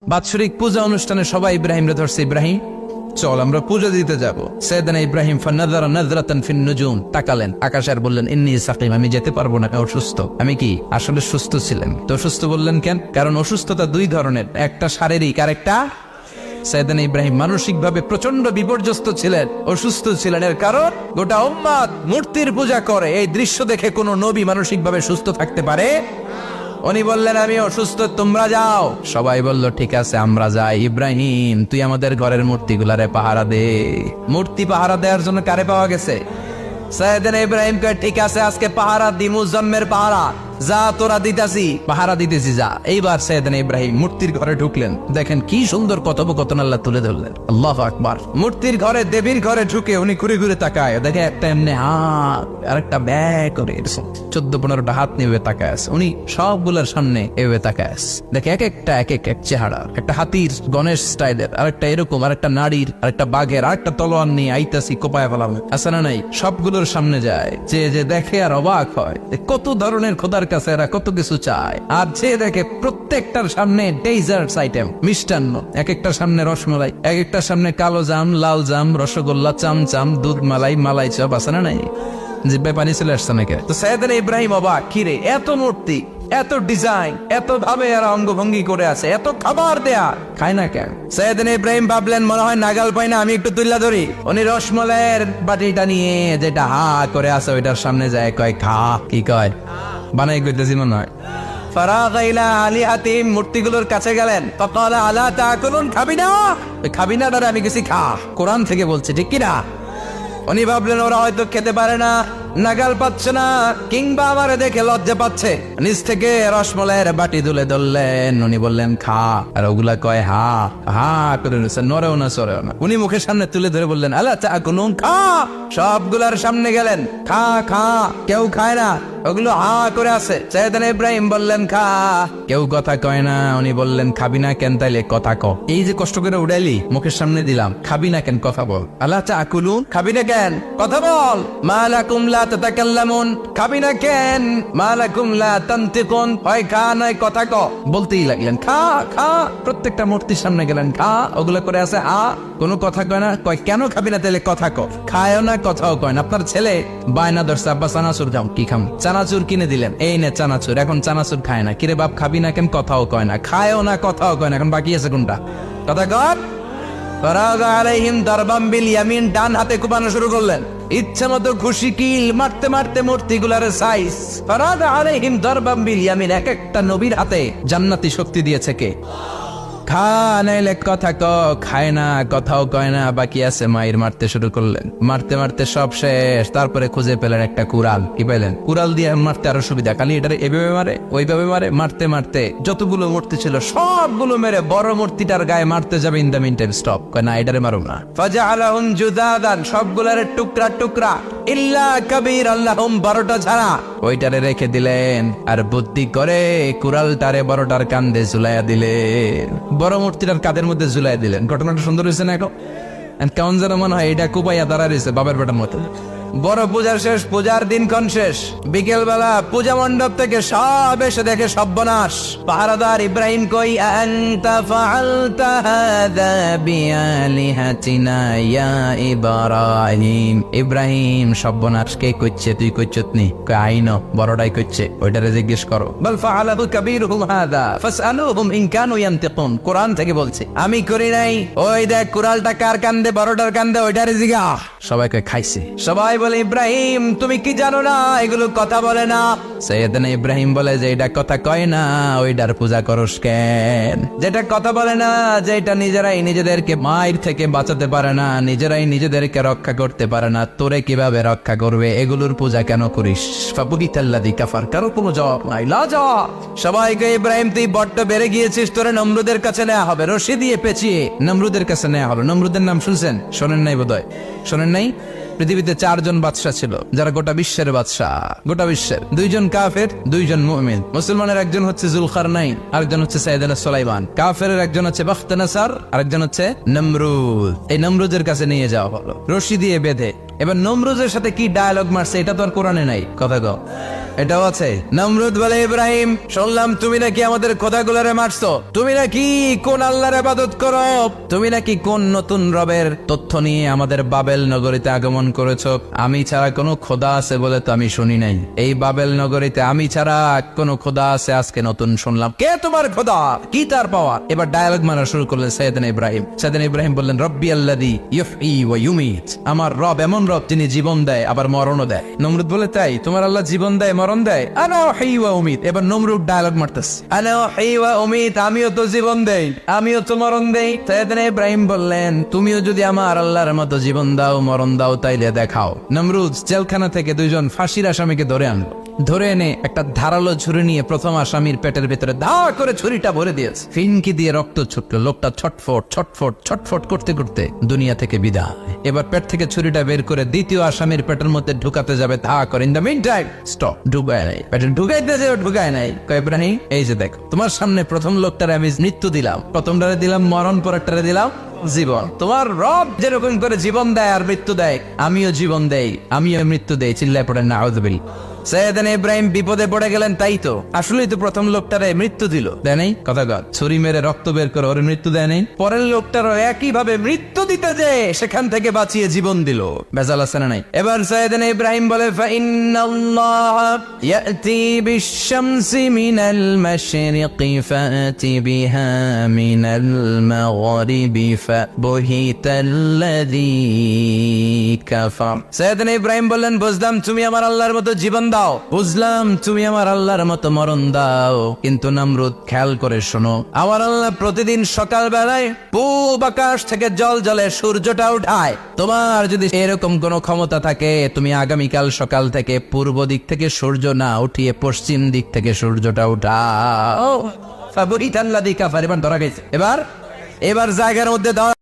বাৎসরিক পূজা অনুষ্ঠানে সবাই ইব্রাহিমরে ধরছে, ইব্রাহিম চল আমরা পূজা দিতে যাব। সাইয়েদনা ইব্রাহিম ফানাযারা নাযরাতান ফিন নুজুম, তাকালেন আকাশে আর বললেন ইন্নী সাকিম, আমি যেতে পারবো না, অসুস্থ। আমি কি আসলে সুস্থ ছিলেন? তো অসুস্থ বললেন কেন? কারণ অসুস্থতা দুই ধরনের, একটা শারীরিক আর একটা। সাইয়েদনা ইব্রাহিম মানসিকভাবে প্রচন্ড বিপর্যস্ত ছিলেন, অসুস্থ ছিলেন। এর কারণ গোটা উম্মাত মূর্তির পূজা করে। এই দৃশ্য দেখে কোনো নবী মানসিকভাবে সুস্থ থাকতে পারে? উনি বললেন আমি অসুস্থ, তোমরা যাও। সবাই বলল ঠিক আছে আমরা যাই। ইব্রাহিম তুই আমাদের ঘরের মূর্তিগুলারে পাহারা দে। মূর্তি পাহারা দেওয়ার জন্য কারে পাওয়া গেছে? সাইয়েদনা ইব্রাহিম কয় ঠিক আছে আজকে পাহারা দিমু, জন্মের পাহারা। যা তোরা দিতাছি, পাহারা দিতেছি যা। এইবার সাইয়েদনা ইব্রাহিম মূর্তির ঘরে ঢুকলেন। দেখেন কি সুন্দর কথোপকথন আল্লাহ তুলে ধরলেন। আল্লাহু আকবার। মূর্তির ঘরে, দেবীর ঘরে ঢুকে উনি ঘুরে ঘুরে তাকায়, দেখে একটা এমনি হাত আর একটা ব্যাগ করে 14-15টা হাত নিয়ে তাকায় আছে। উনি সবগুলোর সামনে এভাবে তাকায় আছে। দেখে এক একটা এক চেহারা, একটা হাতির গণেশ স্টাইলের, আরেকটা এরকম, আরেকটা নারীর, আরেকটা বাঘের, আরেকটা তলোয়ার নিয়ে আইতাছি কোপায় ফেলাম আছে না নাই। সবগুলোর সামনে যায়, যে দেখে আর অবাক হয় কত ধরনের খোদার কাছে এরা কত কিছু চায়। আর যে দেখে প্রত্যেকটার সামনে ডেজার্টস আইটেম, মিষ্টান্ন, এক একটার সামনে রসমালাই, এক একটার সামনে কালো জাম, লাল জাম, রসগোল্লা, চামচাম, দুধ মালাই, মালাই চপ আছে না নাই। জিব্বায় পানি চলে আসছে নাকি? তো সাইয়েদনা ইব্রাহিম অবাক, কিরে এত মূর্তি, এত ডিজাইন, এত ভাবে এরা অঙ্গভঙ্গি করে আছে, এত খাবার দেয়া, খায় না কেন? সাইয়েদনা ইব্রাহিম ভাবলেন মনে হয় নাগাল পাই না, আমি একটু তুল্লা ধরি। উনি রসমালাইয়ের বাটিটা নিয়ে যেটা হা করে আছে ওইটার সামনে যায়, কয় খা। কি কয়? বানাই করতেছি মনে হয়। ফারাগা ইলা আলিহাতিহিম, মূর্তিগুলোর কাছে গেলেন। ফাকালা আলা তাকুলুন, খাবি না? খাবি না দাঁড়া, আমি গেছি খা। কোরআন থেকে বলছে, ঠিক কিনা? উনি ভাবলেন ওরা হয়তো খেতে পারে না, নাগাল পাচ্ছে না, কিংবা আমারে দেখে লজ্জা পাচ্ছে। নিচ থেকে রসমালাইয়ের বাটি তুলে ধরলেন। উনি বললেন খা, আর ওগুলা কয় হা হা করে নিচ্ছে, নড়েও না সরেও না। উনি মুখের সামনে তুলে ধরে বললেন আলা তাকুলুন, খা। সবগুলার সামনে গেলেন, খা খা। কেউ খায় না, ওগুলো হা করে আছে। সাইয়েদনা ইব্রাহিম বললেন খা, কেউ কথা কয় না। উনি বললেন খাবি না কেন? তাইলে কথা ক। এই যে কষ্ট করে উড়াইলি, মুখের সামনে দিলাম, খাবি না কেন? কথা বল। আলা তাকুলুন, খাবি না কেন? কথা বল। মা লাকুম লা তাতাকাল্লামুন, খাবি না কেন? মা লাকুম লা তানতিকুন, হয় খা নয় কথা ক। বলতেই লাগলেন খা খা। প্রত্যেকটা মূর্তির সামনে গেলেন, খা। ওগুলো করে আছে হা, কোনো কথা কয় না। কয় কেন খাবি না? তাইলে কথা ক। খায়ও না, কথাও কয় না। আপনার ছেলে বায়না ধরছে, আব্বা চানাচুর খাও। কি খাম? চানাচুর কিনে দিলেন, এই নে চানাচুর। এখন চানাচুর খায় না। কিরে বাপ খাবি না কেন? কথাও কয় না। খায়ও না, কথাও কয় না। এখন বাকি আছে কোনটা? কথা কর। ফারাগা আলাইহিম দারবাম বিল ইয়ামিন, ডান হাতে কুবানো শুরু করলেন। ইচ্ছা মতো খুশি কিল মারতে মারতে মূর্তিগুলার সাইজ। ফারাগা আলাইহিম দারবাম বিল ইয়ামিন, এক একটা নবীর হাতে জান্নাতি শক্তি দিয়েছে কে? খা নাইলে কথা ক। খায় না, কথাও কয় না, বাকি আছে মায়ের। মারতে শুরু করলেন, মারতে মারতে সব শেষ। তারপরে খুঁজে পেলেন একটা কুড়াল। কি পেলেন? কুড়াল দিয়ে মারতে আরো সুবিধা। খালি এটারে এভাবে মারে, ওইভাবে মারে। মারতে মারতে যতগুলো মূর্তি ছিল সবগুলো মেরে বড় মূর্তিটার গায়ে মারতে যাবে। In the meantime stop, কয় না এটারে মারুম না। ফাজআলাহুম জুদাদান, সবগুলারে টুকরা টুকরা। ইল্লা কাবীর আল্লাহুম, বড়টা ছাড়া ওইটারে রেখে দিলেন। আর বুদ্ধি করে কুড়ালটারে বড়টার কান্দে ঝুলাইয়া দিলেন, বড় মূর্তিটার কাদের মধ্যে ঝুলাই দিলেন। ঘটনাটা সুন্দর হয়েছে না? এখন কেমন যেন মনে হয় এটা কুপাইয়া দাঁড়া রয়েছে বাবার বেটার মতো। বড় পূজার শেষ, পূজার দিনক্ষণ শেষ। বিকেল বেলা পূজা মণ্ডপ থেকে সব এসে দেখে সর্বনাশ। পাহারাদার ইব্রাহিম কই, আনতা ফাআলতা হাযা বিআলিহাতিনা ইয়া ইব্রাহিম। ইব্রাহিম সর্বনাশ কে কইছে? তুই কইছতনি? কই আইনো, বড়টাই কইছে, ওইটারে জিজ্ঞেস করো। বল ফাআলাহু কাবীরুহুম হাযা ফাসআলুহুম ইন কানু ইয়ানতিকুন, কোরআন থেকে বলছে, আমি করি নাই। ওই দেখ কুড়ালটা কার কান্দে, বড়টার কান্দে, ওইটারে জিগা। সবাই কই খাইছে। সবাই বলে ইব্রাহিম তুমি কি জানো না এগুলো কথা বলে না? সাইয়েদনা ইব্রাহিম বলে যে এটা কথা কয় না, ওইটার পূজা করস কেন? যেটা কথা বলে না, যেটা নিজেরাই নিজেদেরকে মায়ের থেকে বাঁচাতে পারে না, নিজেরাই নিজেদেরকে রক্ষা করতে পারে না, তোরে কিভাবে রক্ষা করবে? এগুলোর পূজা কেন করিস? ফাবুহিতাল্লাযী কাফার, কারো কোনো জবাব নাই, লাজা। সবাইকে ইব্রাহিম তুই বড্ড বেড়ে গিয়েছিস, তোরে নমরুদের কাছে নেওয়া হবে, রশি দিয়ে পেঁচিয়ে নমরুদের কাছে নেওয়া হলো। নমরুদের নাম শুনছেন? শোনেন নাই বোধহয়। শোনেন নাই? পৃথিবীতে 4 জন বাদশা ছিল, যারা গোটা বিশ্বের বাদশা। গোটা বিশ্বের 2 জন কাফের, 2 জন মুমিন। মুসলমানের একজন হচ্ছে জুলকারনাইন, আরেকজন হচ্ছে সাইয়েদনা সুলাইমান। কাফেরের একজন হচ্ছে বাখতানাসার, আরেকজন হচ্ছে নমরুদ। এই নমরুদের কাছে নিয়ে যাওয়া হলো রশি দিয়ে বেঁধে। এবার নমরুদের সাথে কি ডায়ালগ মারছে এটা তো আর কোরআনে নাই। কথা কও। এটাও আছে। নমরুদ বলে ইব্রাহিম শুনলাম তুমি নাকি আমাদের খোদাগুলোরে মারছো, তুমি নাকি কোন আল্লাহর ইবাদত করো, তুমি নাকি কোন নতুন রবের তথ্য নিয়ে আমাদের বাবেল নগরীতে আগমন করেছো। আমি ছাড়া কোনো খোদা আছে বলে তো আমি শুনি নাই, এই বাবেল নগরীতে আমি ছাড়া কোনো খোদা আছে আজকে নতুন শুনলাম। কে তোমার খোদা, কি তার পাওয়ার? এবার ডায়ালগ মারা শুরু করলেন সাইয়েদনা ইব্রাহিম। সাইয়েদনা ইব্রাহিম বললেন রব্বি আল্লাযী ইউহয়ী ওয়া ইউমীত, আমার রব এমন রব যিনি জীবন দেয় আবার মরণও দেয়। নমরুদ বলে তাই তোমার আল্লাহ জীবন দেয় মরণ দেয়? আনা উহয়ী ওয়া উমীত। এবার নমরুদ ডায়ালগ মারতেছে, আনা উহয়ী ওয়া উমীত, আমিও তো জীবন দেই আমিও তো মরণ দেই। সাইয়েদনা ইব্রাহিম বললেন তুমিও যদি আমার আল্লাহর মতো জীবন দাও মরণ দাও তাইলে দেখাও। নমরুদ জেলখানা থেকে দুইজন ফাঁসির আসামিকে ধরে আনলো, ধরে এনে একটা ধারালো ছুরি নিয়ে প্রথম আসামির পেটের ভিতরে ধা করে ছুরিটা ভরে দিয়েছে, ফিনকি দিয়ে রক্ত ছুটলো, লোকটা ছটফট ছটফট ছটফট করতে করতে দুনিয়া থেকে বিদায়। এবার পেট থেকে ছুরিটা বের করে দ্বিতীয় আসামির পেটের মধ্যে ঢুকাতে যাবে ধা করে, in the meantime stop, ঢুকায় নাই, পেটে ঢুকাইতে যে ঢুকায় নাই। কয় ইব্রাহিম এই যে দেখো তোমার সামনে প্রথম লোকটারে আমি মৃত্যু দিলাম, প্রথমটারে দিলাম মরণ, পরেরটারে দিলাম জীবন। তোমার রব যেরকম করে জীবন দেয় আর মৃত্যু দেয় আমিও জীবন দেই আমিও মৃত্যু দেই। চিল্লায় পড়েন নাউযুবিল্লাহ। সাইয়েদনা ইব্রাহিম বিপদে পড়ে গেলেন, তাই তো আসলেই তো প্রথম লোকটারে মৃত্যু দিল, দেয় নাই? কথা কর, ছুরি মেরে রক্ত বের করে ওরে মৃত্যু দেয় নাই? পরের লোকটারও একই ভাবে মৃত্যু দিতে যে সেখান থেকে বাঁচিয়ে জীবন দিল। বেজাল আছে না নাই? এবার সাইয়েদনা ইব্রাহিম বলে ফাইন্নাল্লাহা ইয়াতি বিশ-শামসি মিনাল মাশরিকি ফাতি বিহা মিনাল মাগরিবি ফাবহিতাল্লাযী কাফার। সাইয়েদনা ইব্রাহিম বললেন বুঝলাম তুমি আমার আল্লাহর মতো জীবন দাও, বুঝলাম তুমি আমার আল্লাহর মতো মরণ দাও, কিন্তু নমরুদ খেয়াল করে শোনো, আমার আল্লাহ প্রতিদিন সকাল বেলায় পূব আকাশ থেকে জল জলে সূর্যটা উঠায়। তোমার যদি এরকম কোন ক্ষমতা থাকে তুমি আগামীকাল সকাল থেকে পূর্ব দিক থেকে সূর্য না উঠিয়ে পশ্চিম দিক থেকে সূর্যটা উঠাও। ফাবহিতাল্লাযী কাফার। এবার ধরা গেছে, এবার জায়গার মধ্যে দাও।